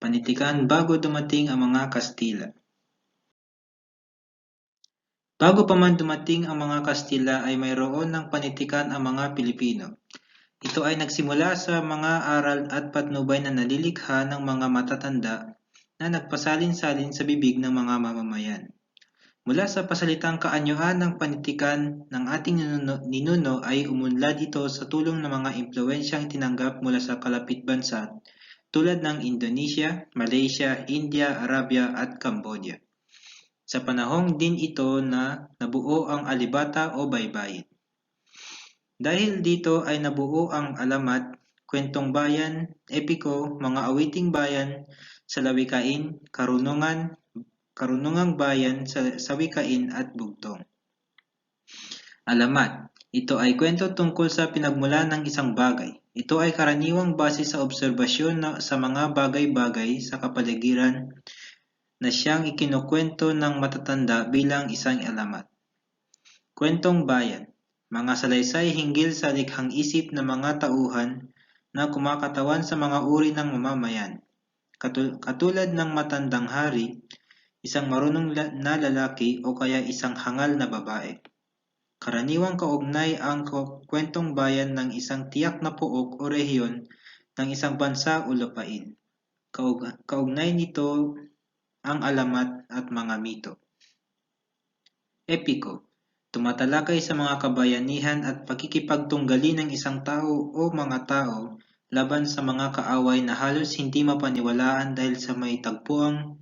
Panitikan bago dumating ang mga Kastila. Bago pa man dumating ang mga Kastila ay mayroon ng panitikan ang mga Pilipino. Ito ay nagsimula sa mga aral at patnubay na nalilikha ng mga matatanda na nagpasalin-salin sa bibig ng mga mamamayan. Mula sa pasalitang kaanyuan ng panitikan ng ating ninuno ay umunlad ito sa tulong ng mga impluwensyang tinanggap mula sa kalapit bansa tulad ng Indonesia, Malaysia, India, Arabia at Cambodia. Sa panahong din ito na nabuo ang alibata o baybayin. Dahil dito ay nabuo ang alamat, kwentong bayan, epiko, mga awiting bayan, salawikain, karunungang bayan, sawikain at bugtong. Alamat. Ito ay kwento tungkol sa pinagmulan ng isang bagay. Ito ay karaniwang base sa obserbasyon sa mga bagay-bagay sa kapaligiran na siyang ikinukwento ng matatanda bilang isang alamat. Kwentong bayan. Mga salaysay hinggil sa likhang isip ng mga tauhan na kumakatawan sa mga uri ng mamamayan. Katulad ng matandang hari, isang marunong na lalaki o kaya isang hangal na babae. Karaniwang kaugnay ang kwentong bayan ng isang tiyak na pook o rehiyon ng isang bansa o lupain. Kaugnay nito ang alamat at mga mito. Epiko. Tumatalakay sa mga kabayanihan at pagkikipagtunggali ng isang tao o mga tao laban sa mga kaaway na halos hindi mapaniwalaan dahil sa may tagpuang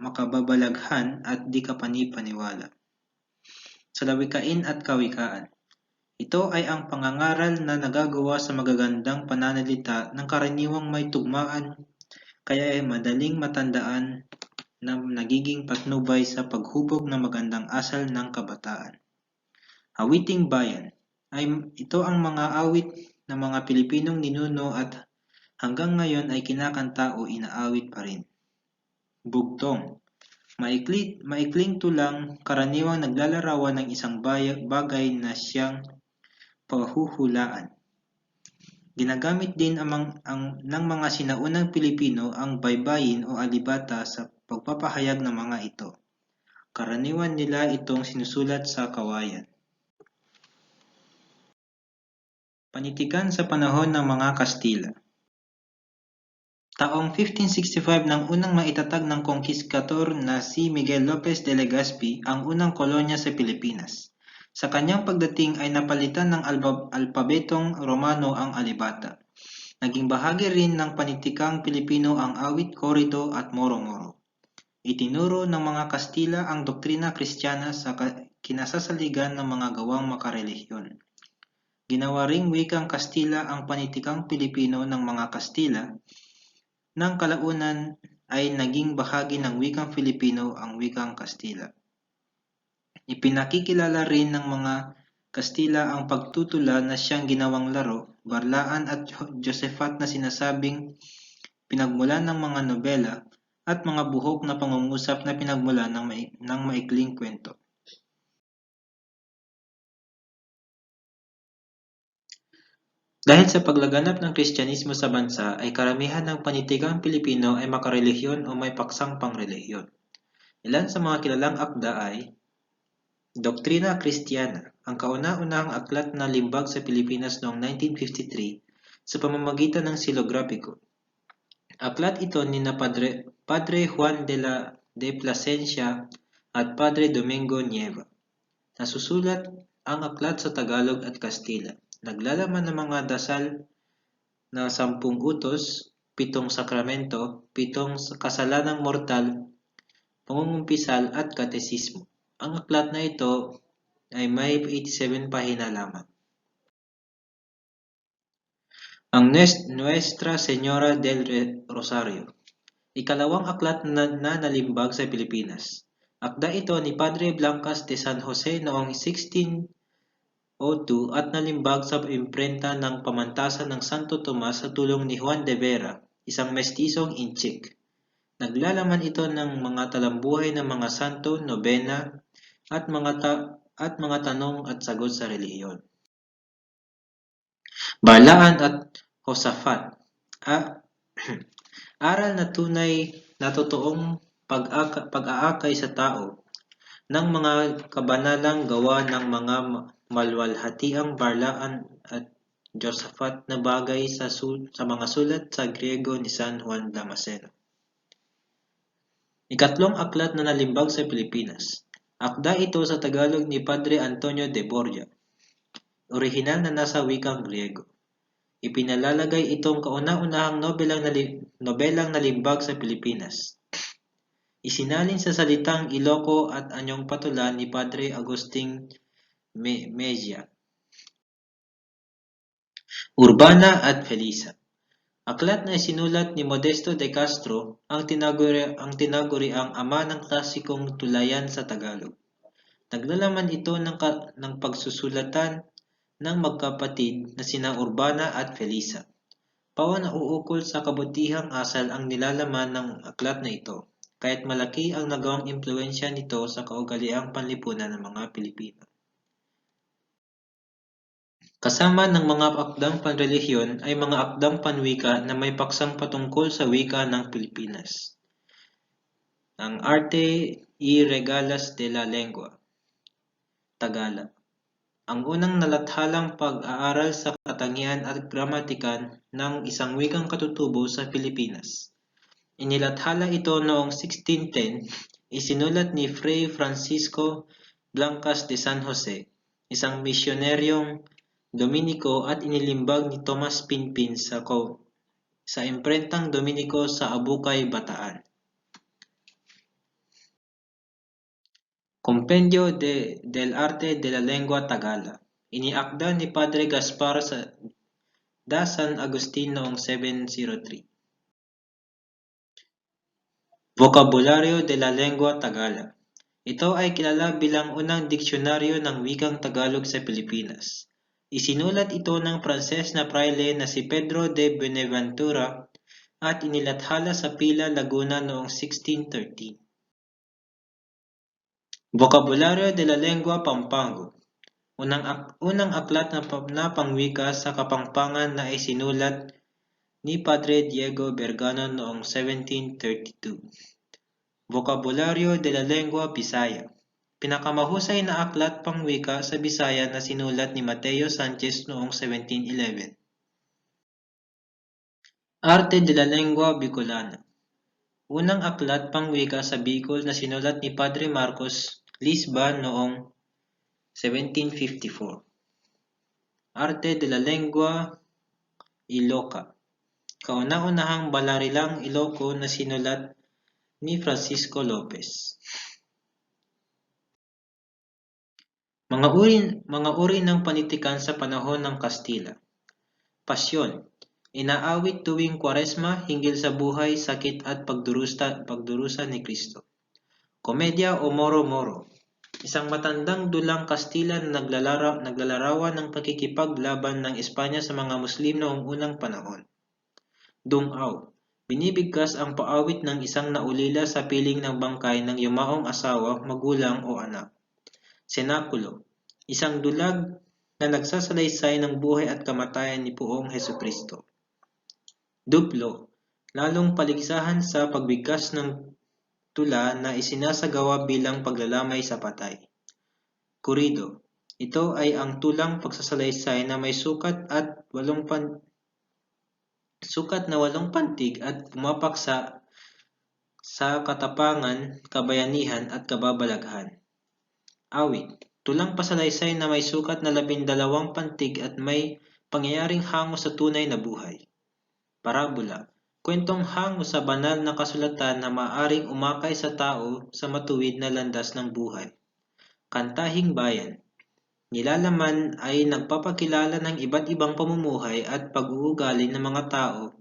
makababalaghan at di kapani-paniwala. Salawikain at kawikaan. Ito ay ang pangangaral na nagagawa sa magagandang pananalita ng karaniwang may tugmaan, kaya ay madaling matandaan na nagiging patnubay sa paghubog ng magandang asal ng kabataan. Awiting bayan. Ito ang mga awit ng mga Pilipinong ninuno at hanggang ngayon ay kinakanta o inaawit pa rin. Bugtong. Maikling tulang, karaniwang naglalarawan ng isang bagay na siyang pahuhulaan. Ginagamit din ng mga sinaunang Pilipino ang baybayin o alibata sa pagpapahayag ng mga ito. Karaniwan nila itong sinusulat sa kawayan. Panitikan sa panahon ng mga Kastila. Taong 1565 nang unang maitatag ng kongkiskador na si Miguel Lopez de Legazpi ang unang kolonya sa Pilipinas. Sa kanyang pagdating ay napalitan ng alpabetong Romano ang alibata. Naging bahagi rin ng panitikang Pilipino ang awit, korido at moro-moro. Itinuro ng mga Kastila ang doktrina Kristiyana sa kinasasaligan ng mga gawang makarelihiyon. Ginawa ring wikang Kastila ang panitikang Pilipino ng mga Kastila. Nang kalaunan ay naging bahagi ng wikang Filipino ang wikang Kastila. Ipinakikilala rin ng mga Kastila ang pagtutula na siyang ginawang laro, Barlaan at Josephat na sinasabing pinagmulan ng mga nobela at mga buhok na pangungusap na pinagmulan ng maikling kwento. Dahil sa paglaganap ng Kristyanismo sa bansa ay karamihan ng panitikang Pilipino ay makarelihiyon o may paksang pangrelihiyon. Ilan sa mga kilalang akda ay Doktrina Kristiyana, ang kauna-unahang aklat na limbag sa Pilipinas noong 1953 sa pamamagitan ng silograpiko. Aklat ito ni na Padre Juan de Plasencia at Padre Domingo Nieva. Nasusulat ang aklat sa Tagalog at Kastila. Naglalaman ng mga dasal na 10 utos, 7 sakramento, 7 kasalanang mortal, pangungumpisal at katesismo. Ang aklat na ito ay may 87 pahina lamang. Ang Nuestra Señora del Rosario. Ikalawang aklat na nalimbag sa Pilipinas. Akda ito ni Padre Blancas de San Jose noong 1602 at nalimbag sa imprenta ng pamantasan ng Santo Tomas sa tulong ni Juan de Vera, isang mestisong Inchik. Naglalaman ito ng mga talambuhay ng mga santo, nobena, at mga tanong at sagot sa relihiyon. Barlaan at Josaphat. Aral na tunay na totoong pag-aakay sa tao ng mga kabanalang gawa ng mga malwalhatiang Barlaan at Josaphat na bagay sa mga sulat sa Griego ni San Juan Damasceno. Ikatlong aklat na nalimbag sa Pilipinas. Akda ito sa Tagalog ni Padre Antonio de Borja, orihinal na nasa wikang Griego. Ipinalalagay itong kauna-unahang nobelang nalimbag sa Pilipinas. Isinalin sa salitang Iloco at anyong patulan ni Padre Agustin Mejia. Urbana at Felisa. Aklat na isinulat ni Modesto de Castro ang tinaguriang ama ng klasikong tulayan sa Tagalog. Naglalaman ito ng pagsusulatan ng magkapatid na sina Urbana at Felisa. Pawan nauukol sa kabutihang asal ang nilalaman ng aklat na ito, kaya't malaki ang nagawang impluensya nito sa kaugaliang panlipunan ng mga Pilipino. Kasama ng mga akdang panrelihiyon ay mga akdang panwika na may paksang patungkol sa wika ng Pilipinas. Ang Arte y Regalas de la Lengua, Tagala. Ang unang nalathalang pag-aaral sa katangian at gramatikan ng isang wikang katutubo sa Pilipinas. Inilathala ito noong 1610, isinulat ni Fray Francisco Blancas de San Jose, isang misyoneryong Dominiko at inilimbag ni Tomas Pinpin sa imprentang Dominiko sa Abukay, Bataan. Compendio del Arte de la Lengua Tagala. Iniakda ni Padre Gaspar da San Agustin noong 703. Vocabulario de la Lengua Tagala. Ito ay kilala bilang unang diksyonaryo ng wikang Tagalog sa Pilipinas. Isinulat ito ng Pranses na praile na si Pedro de Buenaventura at inilathala sa Pila, Laguna noong 1613. Vocabulario de la Lengua Pampango. Unang aklat na pangwika sa Kapampangan na isinulat ni Padre Diego Bergano noong 1732. Vocabulario de la Lengua Bisaya. Pinakamahusay na aklat pangwika sa Bisaya na sinulat ni Mateo Sanchez noong 1711. Arte de la Lengua Bicolana. Unang aklat pangwika sa Bicol na sinulat ni Padre Marcos Lisba noong 1754. Arte de la Lengua Iloca. Kauna-unahang balarilang Iloco na sinulat ni Francisco Lopez. Mga uri ng panitikan sa panahon ng Kastila. Pasyon. Inaawit tuwing Kwaresma hinggil sa buhay, sakit at pagdurusa ni Kristo. Komedya o Moro-Moro. Isang matandang dulang Kastila na naglalarawan ng pakikipaglaban ng Espanya sa mga Muslim noong unang panahon. Dungaw. Binibigkas ang paawit ng isang naulila sa piling ng bangkay ng yumaong asawa, magulang o anak. Senakulo. Isang dulag na nagsasalaysay ng buhay at kamatayan ni Poong Hesukristo. Duplo. Lalong paligsahan sa pagbigkas ng tula na isinasagawa bilang paglalamay sa patay. Kurido. Ito ay ang tulang pagsasalaysay na may sukat na walong pantig at pumapaksa sa katapangan, kabayanihan at kababalaghan. Awit. Tulang pasalaysay na may sukat na 12 pantig at may pangyayaring hango sa tunay na buhay. Parabola. Kwentong hango sa banal na kasulatan na maaaring umakay sa tao sa matuwid na landas ng buhay. Kantahing bayan. Nilalaman ay nagpapakilala ng iba't ibang pamumuhay at pag-uugali ng mga tao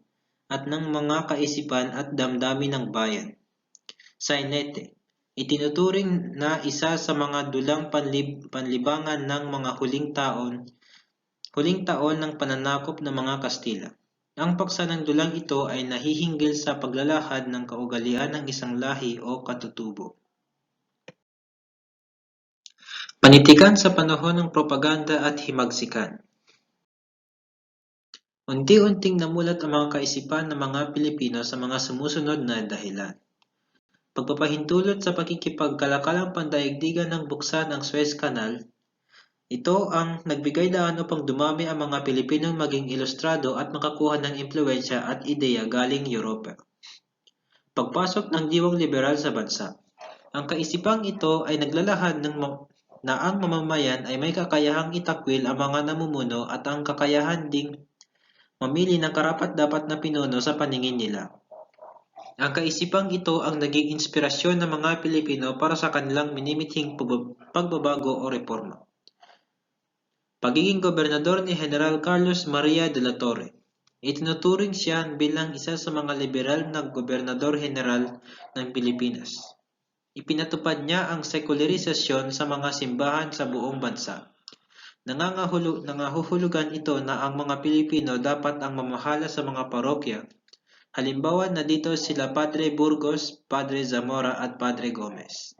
at ng mga kaisipan at damdamin ng bayan. Sainete. Itinuturing na isa sa mga dulang panlibangan ng mga huling taon ng pananakop ng mga Kastila. Ang paksa ng dulang ito ay nahihinggil sa paglalahad ng kaugalian ng isang lahi o katutubo. Panitikan sa panahon ng propaganda at himagsikan. Unti-unting namulat ang mga kaisipan ng mga Pilipino sa mga sumusunod na dahilan. Pagpapahintulot sa pakikipagkalakalang pandaigdigan ng buksan ng Suez Canal, ito ang nagbigay daan upang dumami ang mga Pilipinong maging ilustrado at makakuha ng impluwensya at ideya galing Europa. Pagpasok ng diwang liberal sa bansa. Ang kaisipang ito ay naglalahad na ang mamamayan ay may kakayahang itakwil ang mga namumuno at ang kakayahan ding mamili ng karapat-dapat na pinuno sa paningin nila. Ang kaisipang ito ang naging inspirasyon ng mga Pilipino para sa kanilang minimithing pagbabago o reforma. Pagiging gobernador ni General Carlos Maria de la Torre. Itinuturing siya bilang isa sa mga liberal na gobernador-general ng Pilipinas. Ipinatupad niya ang sekularisasyon sa mga simbahan sa buong bansa. Nangahuhulugan ito na ang mga Pilipino dapat ang mamahala sa mga parokya. Halimbawa na dito sila Padre Burgos, Padre Zamora at Padre Gomez.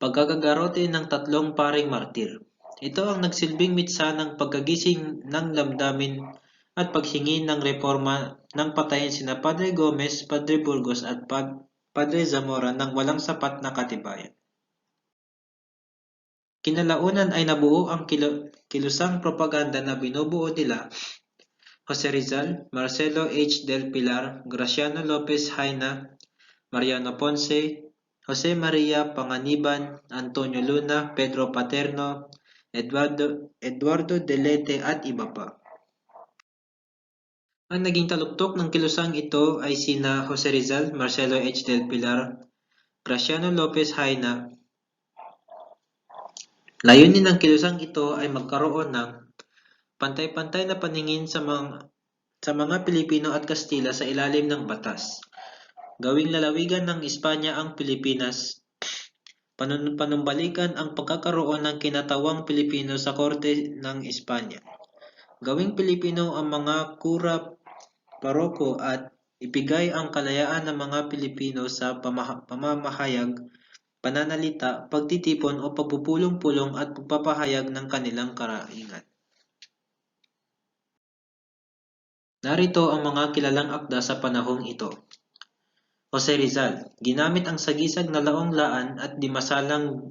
Pagkakagarote ng tatlong paring martir. Ito ang nagsilbing mitsa ng pagkagising ng damdamin at paghingi ng reforma ng patayin sina Padre Gomez, Padre Burgos at Padre Zamora ng walang sapat na katibayan. Kinalaunan ay nabuo ang kilusang propaganda na binubuo nila Jose Rizal, Marcelo H. del Pilar, Graciano Lopez Haina, Mariano Ponce, Jose Maria Panganiban, Antonio Luna, Pedro Paterno, Eduardo Delete at iba pa. Ang naging taluktok ng kilusang ito ay sina Jose Rizal, Marcelo H. del Pilar, Graciano Lopez Haina. Layunin ng kilusang ito ay magkaroon ng pantay-pantay na paningin sa mga Pilipino at Kastila sa ilalim ng batas. Gawing lalawigan ng Espanya ang Pilipinas. Panumbalikan ang pagkakaroon ng kinatawang Pilipino sa korte ng Espanya. Gawing Pilipino ang mga kura, paroko at ibigay ang kalayaan ng mga Pilipino sa pamamahayag, pananalita, pagtitipon o pagpupulong-pulong at pagpapahayag ng kanilang karaingan. Narito ang mga kilalang akda sa panahong ito. Jose Rizal, ginamit ang sagisag na laong laan at di masalang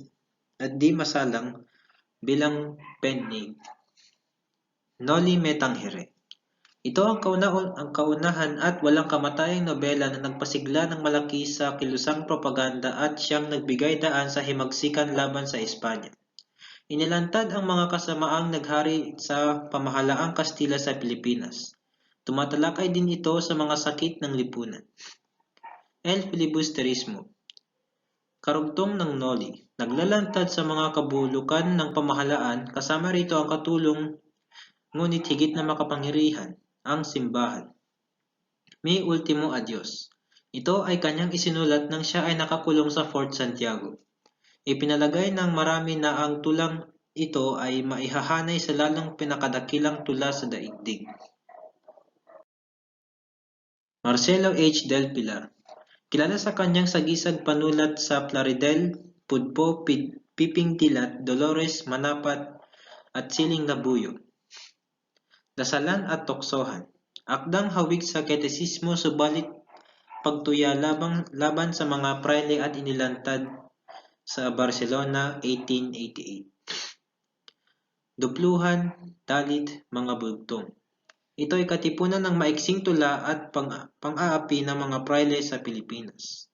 bilang pennig. Noli Me Tangere. Ito ang kaunahan at walang kamatayang nobela na nagpasigla ng malaki sa kilusang propaganda at siyang nagbigay daan sa himagsikan laban sa Espanya. Inilantad ang mga kasamaang naghari sa pamahalaang Kastila sa Pilipinas. Tumatalakay din ito sa mga sakit ng lipunan. El filibusterismo. Karugtong ng Noli. Naglalantad sa mga kabulukan ng pamahalaan, kasama rito ang katulong ngunit higit na makapangyarihan, ang simbahan. Mi ultimo adios. Ito ay kanyang isinulat nang siya ay nakakulong sa Fort Santiago. Ipinalagay ng marami na ang tulang ito ay maihahanay sa lalong pinakadakilang tula sa daigdig. Marcelo H. del Pilar. Kilala sa kanyang sagisag panulat sa Plaridel, Pudpo, Piping Dilat, Dolores, Manapat, at Siling Labuyo. Dasalan at Tuksohan. Akdang hawig sa ketesismo subalit pagtuya laban sa mga praile at inilantad sa Barcelona, 1888. Dupluhan, dalit, mga bugtong. Ito ay katipunan ng maiksing tula at pang-aapi ng mga praile sa Pilipinas.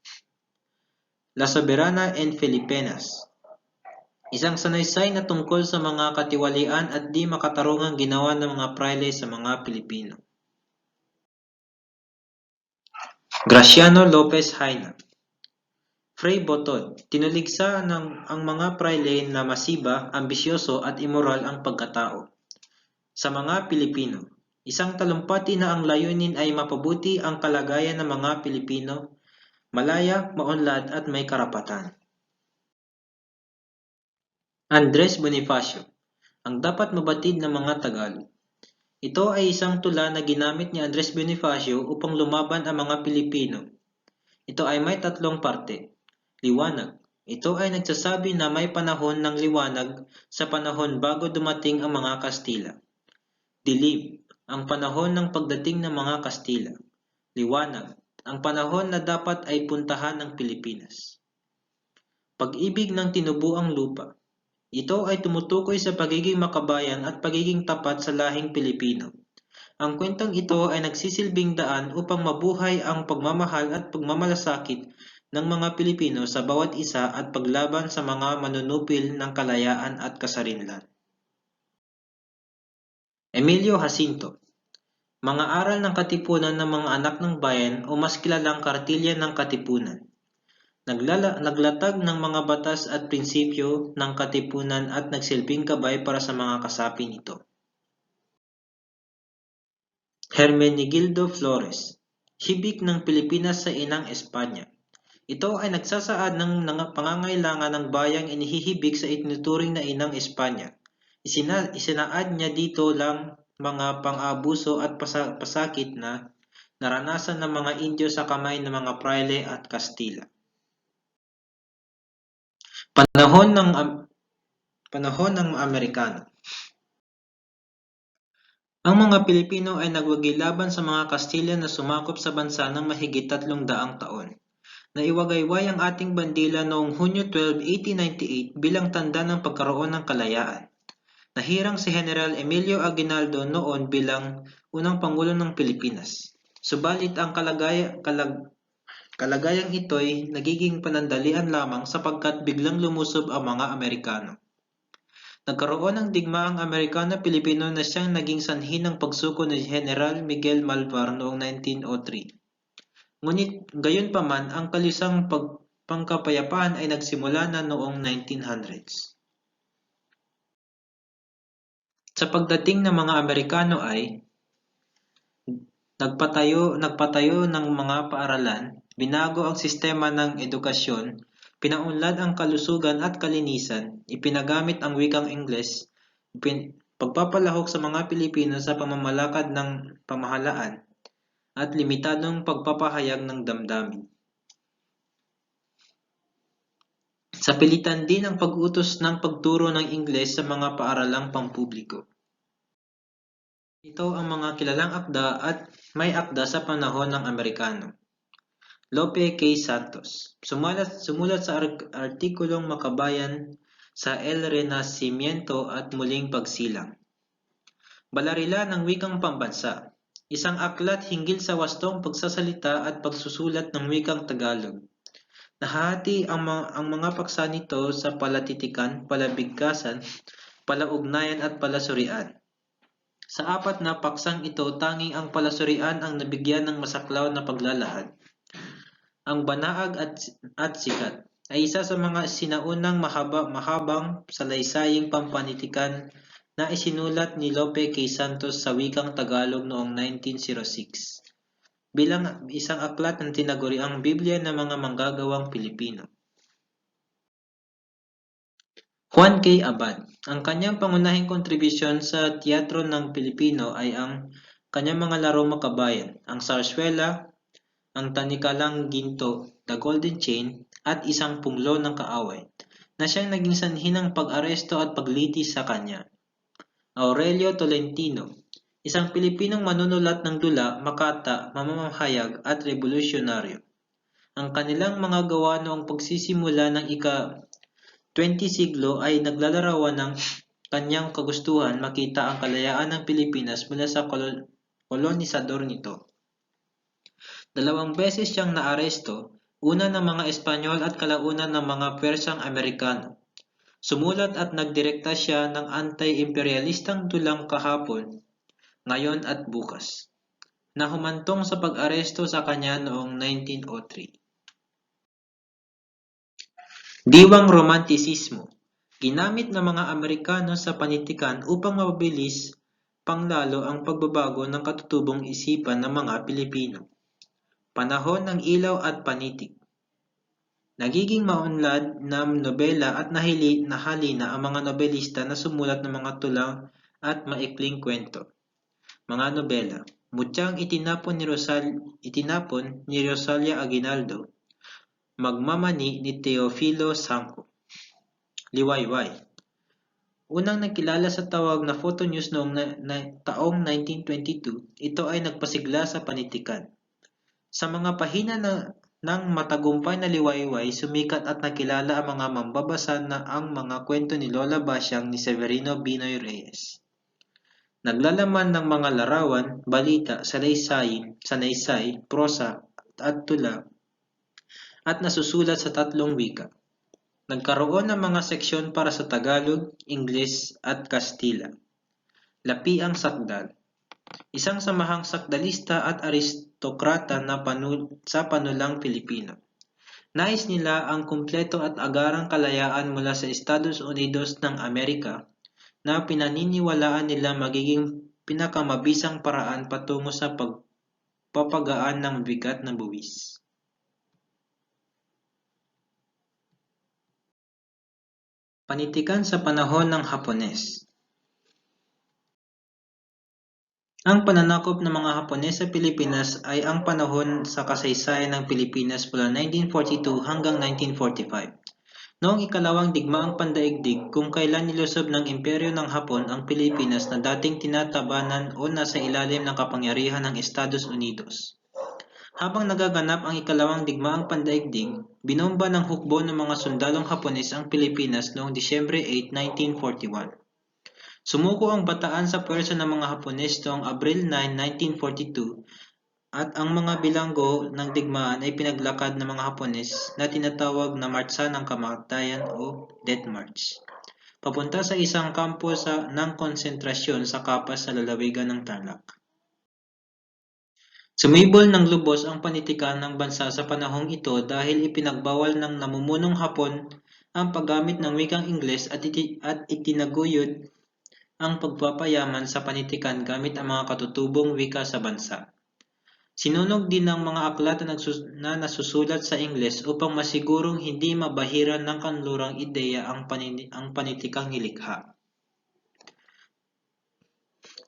La Soberana en Filipinas. Isang sanaysay na tungkol sa mga katiwalian at di makatarungang ginawa ng mga praile sa mga Pilipino. Graciano Lopez Haina. Fray Botod, tinuligsa ang mga praile na masiba, ambisyoso at immoral ang pagkatao. Sa mga Pilipino, isang talumpati na ang layunin ay mapabuti ang kalagayan ng mga Pilipino, malaya, maunlad at may karapatan. Andres Bonifacio, ang dapat mabatid ng mga Tagalog. Ito ay isang tula na ginamit ni Andres Bonifacio upang lumaban ang mga Pilipino. Ito ay may tatlong parte. Liwanag. Ito ay nagsasabi na may panahon ng liwanag sa panahon bago dumating ang mga Kastila. Dilim. Ang panahon ng pagdating ng mga Kastila. Liwanag. Ang panahon na dapat ay puntahan ng Pilipinas. Pag-ibig ng tinubuang lupa. Ito ay tumutukoy sa pagiging makabayan at pagiging tapat sa lahing Pilipino. Ang kwentong ito ay nagsisilbing daan upang mabuhay ang pagmamahal at pagmamalasakit ng mga Pilipino sa bawat isa at paglaban sa mga manunupil ng kalayaan at kasarinlan. Emilio Jacinto. Mga aral ng katipunan ng mga anak ng bayan o mas kilalang kartilya ng katipunan. Naglatag ng mga batas at prinsipyo ng katipunan at nagsilbing gabay para sa mga kasapi nito. Hermenegildo Flores. Hibik ng Pilipinas sa inang Espanya. Ito ay nagsasaad ng pangangailangan ng bayang inihihibik sa itinuturing na inang Espanya. Isinaad niya dito lang mga pang-abuso at pasakit na naranasan ng mga Indio sa kamay ng mga Praile at Kastila. Panahon ng Amerikano. Ang mga Pilipino ay nagwagi laban sa mga Kastila na sumakop sa bansa ng mahigit 300 taon. Naiwagayway ang ating bandila noong Hunyo 12, 1898 bilang tanda ng pagkaroon ng kalayaan. Nahirang si General Emilio Aguinaldo noon bilang unang Pangulo ng Pilipinas. Subalit ang kalagayang ito'y nagiging panandalian lamang sapagkat biglang lumusob ang mga Amerikano. Nagkaroon ng digmaang Amerikano-Pilipino na siyang naging sanhi ng pagsuko ni General Miguel Malvar noong 1903. Ngunit gayunpaman ang kalisang pangkapayapaan ay nagsimula na noong 1900s. Sa pagdating ng mga Amerikano ay nagpatayo ng mga paaralan, binago ang sistema ng edukasyon, pinaunlad ang kalusugan at kalinisan, ipinagamit ang wikang Ingles, pagpapalahok sa mga Pilipino sa pamamalakad ng pamahalaan, at limitadong pagpapahayag ng damdamin. Sa pilitan din ang pag-utos ng pagturo ng Ingles sa mga paaralang pampubliko. Ito ang mga kilalang akda at may akda sa panahon ng Amerikano. Lope K. Santos. Sumulat sa artikulong Makabayan sa El Renacimiento at Muling Pagsilang. Balarila ng Wikang Pambansa. Isang aklat hinggil sa wastong pagsasalita at pagsusulat ng wikang Tagalog. Nahahati ang mga paksa nito sa palatitikan, palabigkasan, palaugnayan at palasurian. Sa apat na paksang ito, tanging ang palasurian ang nabigyan ng masaklaw na paglalahad. Ang Banaag at Sikat ay isa sa mga sinaunang mahabang salaysaying pampanitikan na isinulat ni Lope K. Santos sa wikang Tagalog noong 1906 bilang isang aklat ng tinaguriang Biblia ng mga manggagawang Pilipino. Juan K. Abad. Ang kanyang pangunahing kontribusyon sa teatro ng Pilipino ay ang kanyang mga laro makabayan, ang Sarsuela, ang Tanikalang Ginto, The Golden Chain, at Isang Punglo ng Kaaway, na siyang naging sanhi ng pag-aresto at paglitis sa kanya. Aurelio Tolentino, isang Pilipinong manunulat ng dula, makata, mamamahayag at revolusyonaryo. Ang kanilang mga gawa noong pagsisimula ng ika-20 siglo ay naglalarawan ng kanyang kagustuhan makita ang kalayaan ng Pilipinas mula sa kolonisador nito. 2 beses siyang naaresto, una ng mga Espanyol at kalaunan ng mga Persang Amerikano. Sumulat at nagdirekta siya ng anti-imperialistang dulang Kahapon, Ngayon at Bukas, na humantong sa pag-aresto sa kanya noong 1903. Diwang Romantisismo. Ginamit ng mga Amerikano sa panitikan upang mapabilis panglalo ang pagbabago ng katutubong isipan ng mga Pilipino. Panahon ng ilaw at panitik. Nagiging maunlad na nobela at nahalina ang mga nobelista na sumulat ng mga tulang at maikling kwento. Mga nobela. Mutyang itinapon ni Rosalia Aguinaldo. Magmamani ni Teofilo Sangco. Liwayway. Unang nagkilala sa tawag na photo news noong taong 1922, ito ay nagpasigla sa panitikan. Sa mga pahina ng matagumpay na liwayway, sumikat at nakilala ang mga mambabasa na ang mga kwento ni Lola Basyang ni Severino Binoy Reyes. Naglalaman ng mga larawan, balita, sanaysay, prosa at tula at nasusulat sa 3 wika. Nagkaroon ng mga seksyon para sa Tagalog, Ingles at Kastila. Lapiang Sakdal. Isang samahang sakdalista at aristokrata sa panulang Pilipino. Nais nila ang kumpleto at agarang kalayaan mula sa Estados Unidos ng Amerika na pinaniniwalaan nila magiging pinakamabisang paraan patungo sa pagpapagaan ng bigat na buwis. Panitikan sa panahon ng Hapones. Ang pananakop ng mga Hapones sa Pilipinas ay ang panahon sa kasaysayan ng Pilipinas mula 1942 hanggang 1945. Noong ikalawang digmaang pandaigdig, kung kailan nilusob ng imperyo ng Hapon ang Pilipinas na dating tinatabanan o nasa ilalim ng kapangyarihan ng Estados Unidos. Habang nagaganap ang ikalawang digmaang pandaigdig, binomba ng hukbo ng mga sundalong Hapones ang Pilipinas noong Disyembre 8, 1941. Sumuko ang bataan sa puwersa ng mga Hapones noong Abril 9, 1942 at ang mga bilanggo ng digmaan ay pinaglakad ng mga Hapones na tinatawag na Martsa ng Kamatayan o Death March, papunta sa isang kampo ng konsentrasyon sa Kapas sa lalawigan ng Tarlac. Sumibol ng lubos ang panitikan ng bansa sa panahong ito dahil ipinagbawal ng namumunong Hapon ang paggamit ng wikang Ingles at itinaguyod ang pagpapayaman sa panitikan gamit ang mga katutubong wika sa bansa. Sinunog din ng mga aklat na nasusulat sa Ingles upang masigurong hindi mabahiran ng kanlurang ideya ang panitikang nilikha.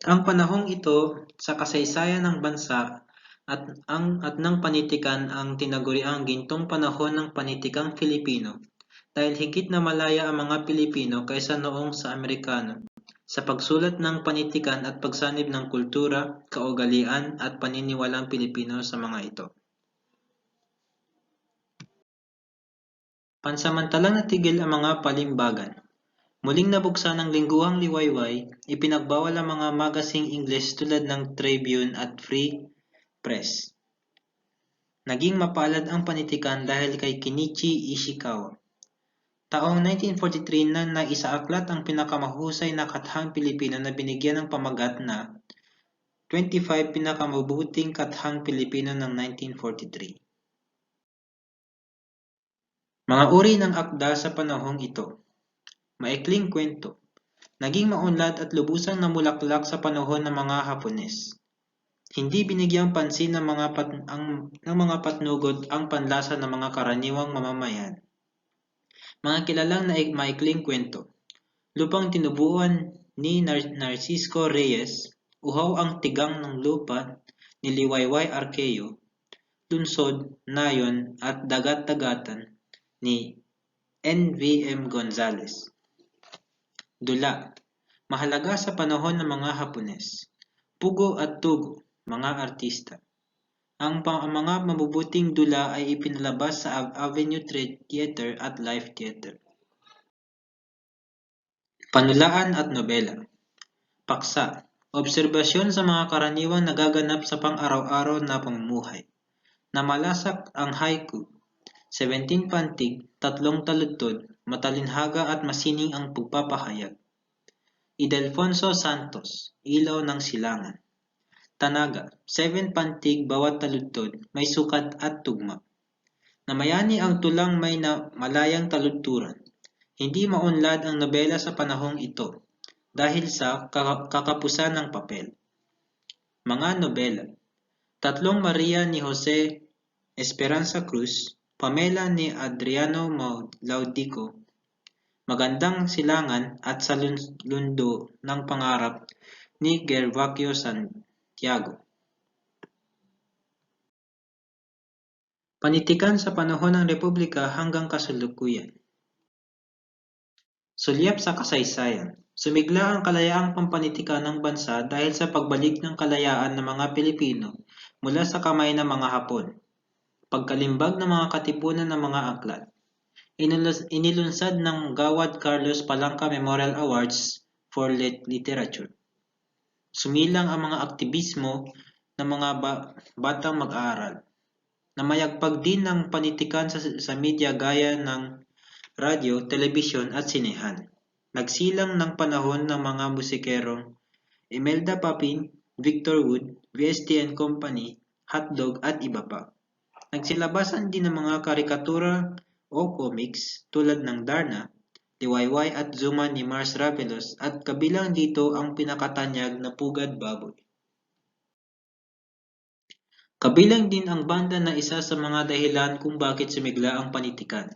Ang panahong ito sa kasaysayan ng bansa at ng panitikan ang tinaguriang gintong panahon ng panitikang Filipino dahil higit na malaya ang mga Pilipino kaysa noong sa Amerikano sa pagsulat ng panitikan at pagsanib ng kultura, kaugalian at paniniwalang Pilipino sa mga ito. Pansamantalang natigil ang mga palimbagan. Muling nabuksan ng lingguhang liwayway, ipinagbawal ang mga magasing Ingles tulad ng Tribune at Free Press. Naging mapalad ang panitikan dahil kay Kenichi Ishikawa. Taong 1943 na naisaaklat ang pinakamahusay na kathang Pilipino na binigyan ng pamagat na 25 pinakamabuting kathang Pilipino ng 1943. Mga uri ng akda sa panahong ito. Maikling kwento. Naging maunlad at lubusang namulaklak sa panahon ng mga Hapones. Hindi binigyang pansin ng mga patnugod ang panlasa ng mga karaniwang mamamayan. Mga kilalang maikling kwento. Lupang tinubuan ni Narcisco Reyes, Uhaw ang Tigang ng Lupa ni Liwayway Arqueo, Lunsod, Nayon at Dagat-Dagatan ni N.V.M. Gonzales. Dula. Mahalaga sa panahon ng mga Hapones. Pugo at Tugo, mga artista. Ang mga mabubuting dula ay ipinalabas sa Avenue Theater at Live Theater. Panulaan at nobela. Paksa. Obserbasyon sa mga karaniwang nagaganap sa pang-araw-araw na pamumuhay. Namalasak ang haiku. 17 pantig, 3 taludtod, matalinhaga at masining ang pagpapahayag. Ildefonso Santos, Ilaw ng Silangan. Tanaga, 7 pantig bawat taludtod, may sukat at tugma. Namayani ang tulang may malayang taludturan. Hindi maunlad ang nobela sa panahong ito dahil sa kakapusan ng papel. Mga nobela. Tatlong Maria ni Jose Esperanza Cruz, Pamela ni Adriano Laudico, Magandang Silangan at Sa Lundo ng Pangarap ni Gervasio Santiago. Panitikan sa panahon ng Republika hanggang kasalukuyan. Sulyap sa kasaysayan. Sumigla ang kalayaang pampanitikan ng bansa dahil sa pagbalik ng kalayaan ng mga Pilipino mula sa kamay ng mga Hapon, pagkalimbag ng mga katipunan ng mga aklat. Inilunsad ng Gawad Carlos Palanca Memorial Awards for Literature. Sumilang ang mga aktivismo ng mga batang mag-aaral. Namayagpag din ng panitikan sa media gaya ng radyo, telebisyon at sinehan. Nagsilang ng panahon ng mga musikerong Imelda Papin, Victor Wood, VST and Company, Hotdog at iba pa. Nagsilabasan din ng mga karikatura o comics tulad ng Darna, Liwayway at Zuma ni Mars Ravelos at kabilang dito ang pinakatanyag na Pugad Baboy. Kabilang din ang banda na isa sa mga dahilan kung bakit sumigla ang panitikan.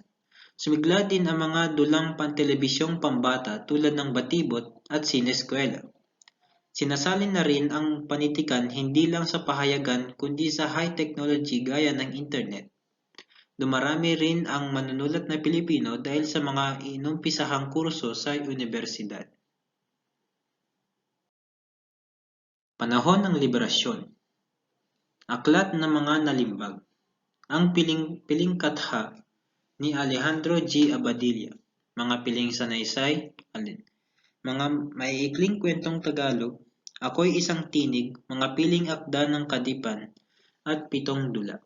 Sumigla din ang mga dulang pantelebisyong pambata tulad ng Batibot at Sineskwela. Sinasalin na rin ang panitikan hindi lang sa pahayagan kundi sa high technology gaya ng internet. Dumarami rin ang manunulat na Pilipino dahil sa mga inumpisahang kurso sa universidad. Panahon ng Liberasyon. Aklat ng mga nalimbag. Ang piling katha ni Alejandro G. Abadilla. Mga piling sanaysay, mga maiikling kwentong Tagalog, Ako'y Isang Tinig, mga piling akda ng Kadipan, at 7 dula.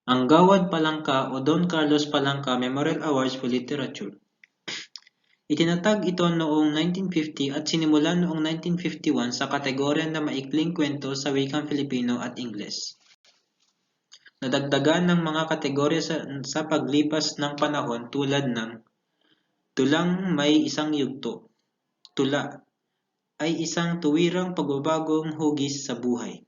Ang Gawad Palanca o Don Carlos Palanca Memorial Awards for Literature. Itinatag ito noong 1950 at sinimulan noong 1951 sa kategorya na maikling kwento sa wikang Filipino at Ingles. Nadagdagan ng mga kategorya sa paglipas ng panahon tulad ng Tulang May Isang Yugto. Tula ay isang tuwirang pagbabagong hugis sa buhay.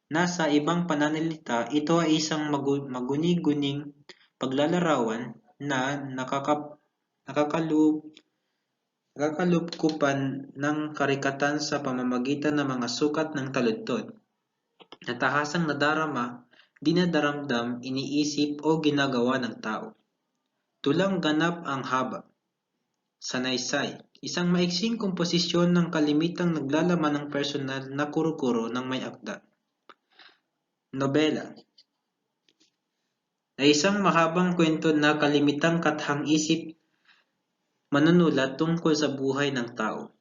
Nasa ibang pananalita, ito ay isang maguni-guning paglalarawan na nakakalupkupan ng karikatan sa pamamagitan ng mga sukat ng taludtod, natahasang nadarama, dinadaramdam, iniisip o ginagawa ng tao. Tulang ganap ang haba. Sanaysay, isang maiksing komposisyon ng kalimitang naglalaman ng personal na kuro-kuro ng may akda. Nobela ay isang mahabang kwento na kalimitang kathang isip manunulat tungkol sa buhay ng tao.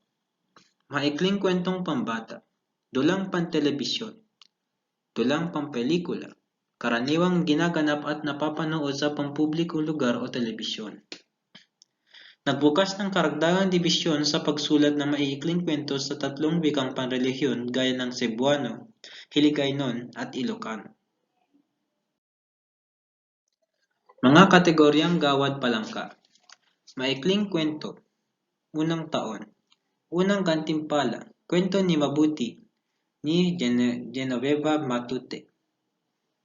Maikling kwentong pambata, dulang pantelebisyon, dulang pampelikula, karaniwang ginaganap at napapanood sa pampublikong lugar o telebisyon. Nagbukas ng karagdagang dibisyon sa pagsulat ng maiikling kwento sa 3 wikang panrelihiyon gaya ng Cebuano, Hiligaynon at Ilocano. Mga kategoryang Gawad Palangka. Maikling kwento. Unang taon. Unang gantimpala. Kwento ni Mabuti ni Genoveva Matute.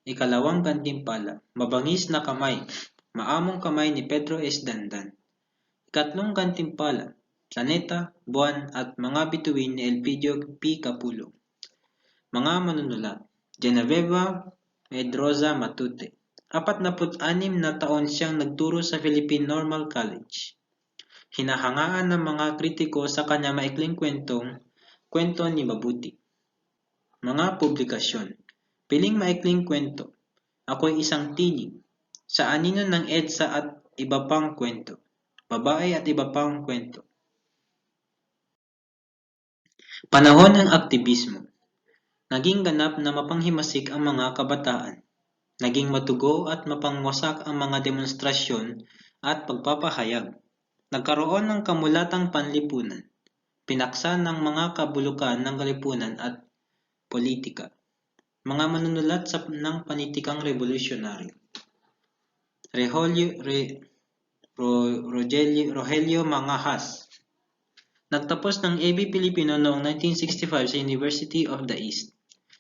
Ikalawang gantimpala. Mabangis na kamay. Maamong kamay ni Pedro S. Dandan. Ikatlong gantimpala. Planeta, Buwan at mga bituin ni Elpidio P. Capulo. Mga manunulat. Genoveva Medroza Matute. 46 na taon siyang nagturo sa Philippine Normal College. Hinahangaan ng mga kritiko sa kanya maikling kwento ni Mabuti. Mga publikasyon. Piling maikling kwento. Ako'y Isang Tinig. Sa Anino ng EDSA at Iba Pang Kwento. Babae at Iba Pang Kwento. Panahon ng aktivismo. Naging ganap na mapanghimasik ang mga kabataan. Naging matugo at mapangwasak ang mga demonstrasyon at pagpapahayag. Nagkaroon ng kamulatang panlipunan. Pinaksa ng mga kabulukan ng kalipunan at politika. Mga manunulat ng panitikang revolusyonaryo. Rogelio Mangahas. Nagtapos ng AB Filipino noong 1965 sa University of the East.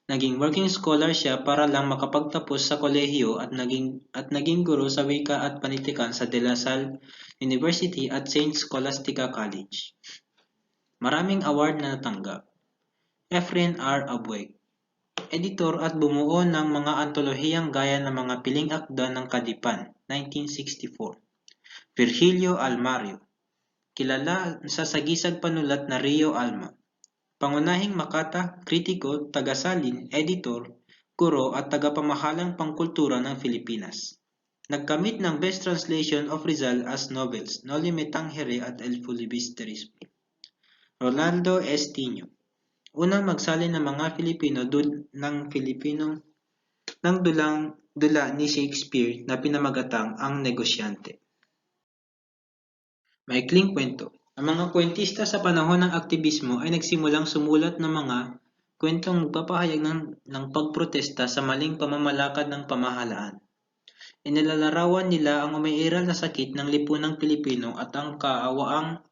Naging working scholar siya para lang makapagtapos sa kolehiyo at naging guro sa wika at panitikan sa De La Salle University at Saint Scholastica College. Maraming award na natanggap. Efren R. Abueg, editor at bumuo ng mga antolohiyang gaya ng mga piling akda ng Kadipan, 1964. Virgilio Almario, kilala sa sagisag panulat na Rio Alma. Pangunahing makata, kritiko, tagasalin, editor, guro at tagapamahalang pangkultura ng Pilipinas. Nagkamit ng Best Translation of Rizal as Novels, Noli Me Tangere at El Filibusterismo. Rolando S. Tino. Unang magsalin ng mga Filipino ng dula ni Shakespeare na pinamagatang Ang Negosyante. Maikling kwento. Ang mga kwentista sa panahon ng aktibismo ay nagsimulang sumulat ng mga kwentong magpapahayag ng pagprotesta sa maling pamamalakad ng pamahalaan. Inilalarawan nila ang umiiral na sakit ng lipunang Pilipino at ang kaawang-awang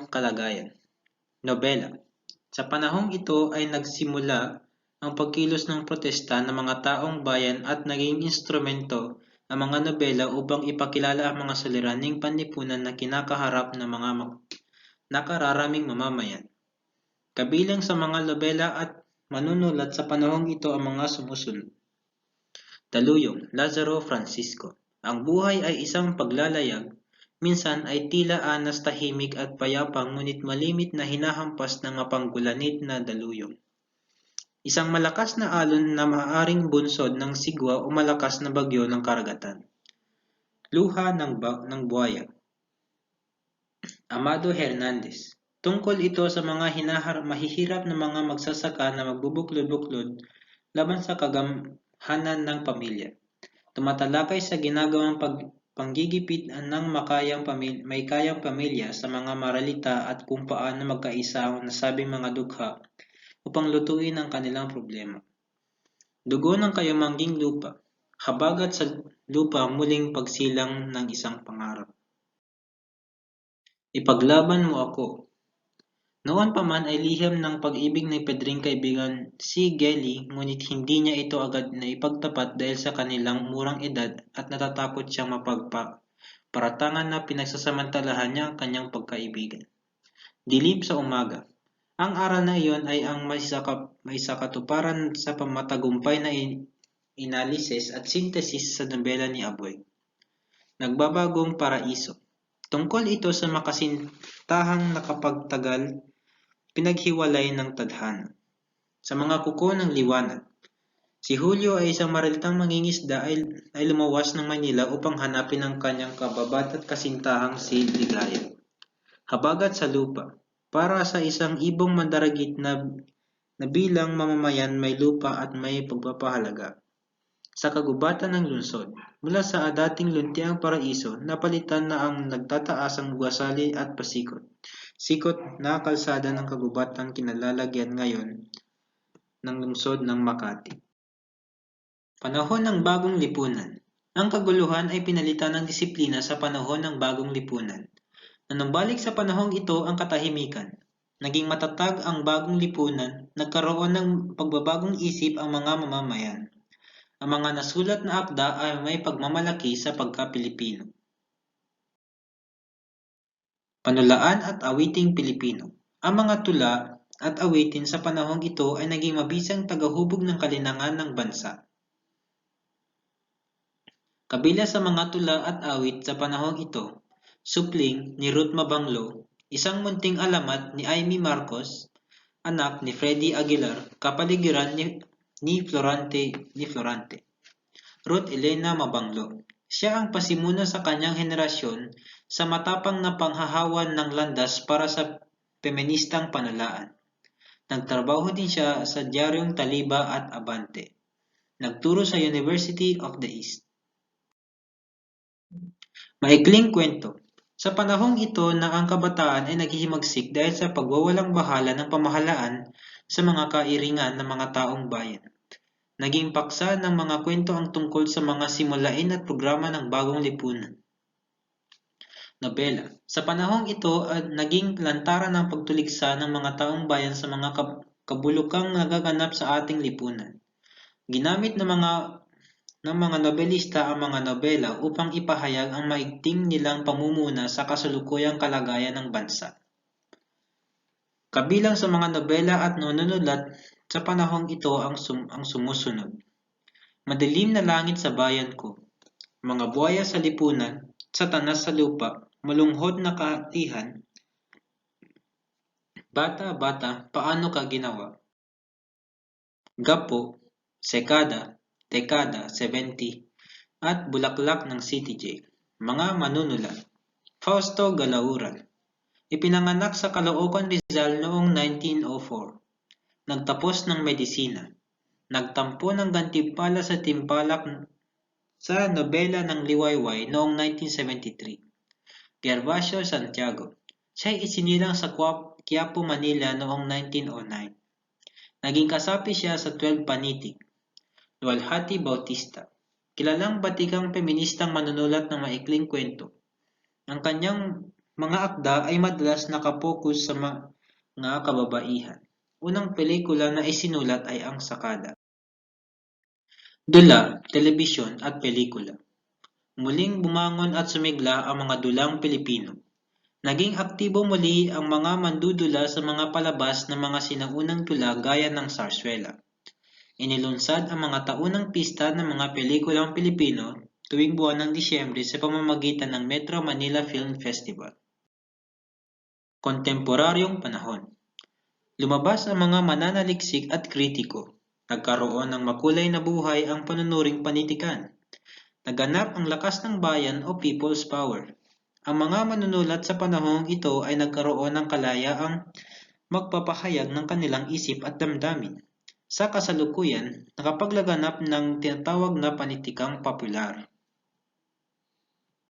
kalagayan. Nobela. Sa panahong ito ay nagsimula ang pagkilos ng protesta ng mga taong bayan at naging instrumento ang mga nobela upang ipakilala ang mga suliraning panlipunan na kinakaharap ng mga nakararaming mamamayan. Kabilang sa mga nobela at manunulat sa panahong ito ang mga sumusunod. Daluyong, Lazaro Francisco. Ang buhay ay isang paglalayag, minsan ay tila anas tahimik at payapang ngunit malimit na hinahampas ng mapanggulanit na daluyong. Isang malakas na alon na maaaring bunsod ng sigwa o malakas na bagyo ng karagatan. Luha ng buhaya. Amado Hernandez. Tungkol ito sa mga mahihirap na mga magsasaka na magbubuklod-buklod laban sa kagamhanan ng pamilya. Tumatalakay sa ginagawang panggigipit ng may kayang pamilya sa mga maralita at kung paano magkaisa ang nasabing mga dukha upang lutuin ang kanilang problema. Dugo ng kayamangging lupa, habagat sa lupa muling pagsilang ng isang pangarap. Ipaglaban mo ako. Noon pa man ay lihim ng pag-ibig ng Pedring kaibigan si Gelly, ngunit hindi niya ito agad na ipagtapat dahil sa kanilang murang edad at natatakot siyang paratangan na pinagsasamantalahan niya ang kanyang pagkaibigan. Dilim sa umaga. Ang aral na iyon ay ang may sakatuparan sa pamatagumpay na inalisis at sintesis sa nobela ni Aboy. Nagbabagong Paraiso. Tungkol ito sa makasintahang nakapagtagal, pinaghiwalay ng tadhana. Sa mga kuko ng liwanag. Si Julio ay isang maralitang mangingisda ay lumawas ng Manila upang hanapin ang kanyang kababad at kasintahang si Ligaya. Habagat sa lupa. Para sa isang ibong mandaragit na bilang mamamayan may lupa at may pagpapahalaga. Sa kagubatan ng lungsod, mula sa dating luntiang paraiso, napalitan na ang nagtataasang gusali at pasikot. Sikot na kalsada ng kagubatan kinalalagyan ngayon ng lungsod ng Makati. Panahon ng bagong lipunan. Ang kaguluhan ay pinalitan ng disiplina sa panahon ng bagong lipunan. Nanumbalik sa panahong ito ang katahimikan. Naging matatag ang bagong lipunan, nagkaroon ng pagbabagong isip ang mga mamamayan. Ang mga nasulat na akda ay may pagmamalaki sa pagka-Pilipino. Panulaan at awiting Pilipino. Ang mga tula at awitin sa panahong ito ay naging mabisang tagahubog ng kalinangan ng bansa. Kabila sa mga tula at awit sa panahong ito, Supling ni Ruth Mabanglo, Isang Munting Alamat ni Amy Marcos, anak ni Freddy Aguilar, kapaligiran ni Florante. Ruth Elena Mabanglo. Siya ang pasimuna sa kanyang henerasyon sa matapang na panghahawan ng landas para sa feministang panalaan. Nagtrabaho din siya sa Diaryong Taliba at Abante. Nagturo sa University of the East. Maikling kwento. Sa panahong ito na ang kabataan ay naghihimagsik dahil sa pagwawalang bahala ng pamahalaan sa mga kairingan ng mga taong bayan. Naging paksa ng mga kwento ang tungkol sa mga simulain at programa ng bagong lipunan. Nobela. Sa panahong ito, naging lantaran ng pagtuligsa ng mga taong bayan sa mga kabulukang nagaganap sa ating lipunan. Ginamit ng mga nobelista ang mga nobela upang ipahayag ang maigting nilang pamumuna sa kasalukuyang kalagayan ng bansa. Kabilang sa mga nobela at nanunulat sa panahong ito ang sumusunod. Madilim na langit sa bayan ko, mga buhaya sa lipunan, satanas sa lupa, Malunghod na kaatihan, bata-bata, paano ka ginawa? Gapo, sekada, dekada 70, at bulaklak ng City Jail. Mga manunulat. Fausto Galauran. Ipinanganak sa Caloocan, Rizal noong 1904. Nagtapos ng medisina. Nagtampo ng gantimpala sa timpalak sa nobela ng Liwayway noong 1973. Gervasio Santiago. Siya'y isinilang sa Quiapo, Manila noong 1909. Naging kasapi siya sa 12 Panitig. Luwalhati Bautista. Kilalang batikang feministang manunulat ng maikling kwento. Ang kanyang mga akda ay madalas nakapokus sa mga kababaihan. Unang pelikula na isinulat ay Ang Sakada. Dula, telebisyon at pelikula. Muling bumangon at sumigla ang mga dulang Pilipino. Naging aktibo muli ang mga mandudula sa mga palabas ng mga sinaunang dula gaya ng Sarsuela. Inilunsad ang mga taunang pista ng mga pelikulang Pilipino tuwing buwan ng Disyembre sa pamamagitan ng Metro Manila Film Festival. Kontemporaryong panahon. Lumabas ang mga mananaliksik at kritiko. Nagkaroon ng makulay na buhay ang panunuring panitikan. Naganap ang lakas ng bayan o people's power. Ang mga manunulat sa panahong ito ay nagkaroon ng kalayaang magpapahayag ng kanilang isip at damdamin. Sa kasalukuyan, nakapaglaganap ng tinatawag na panitikang popular.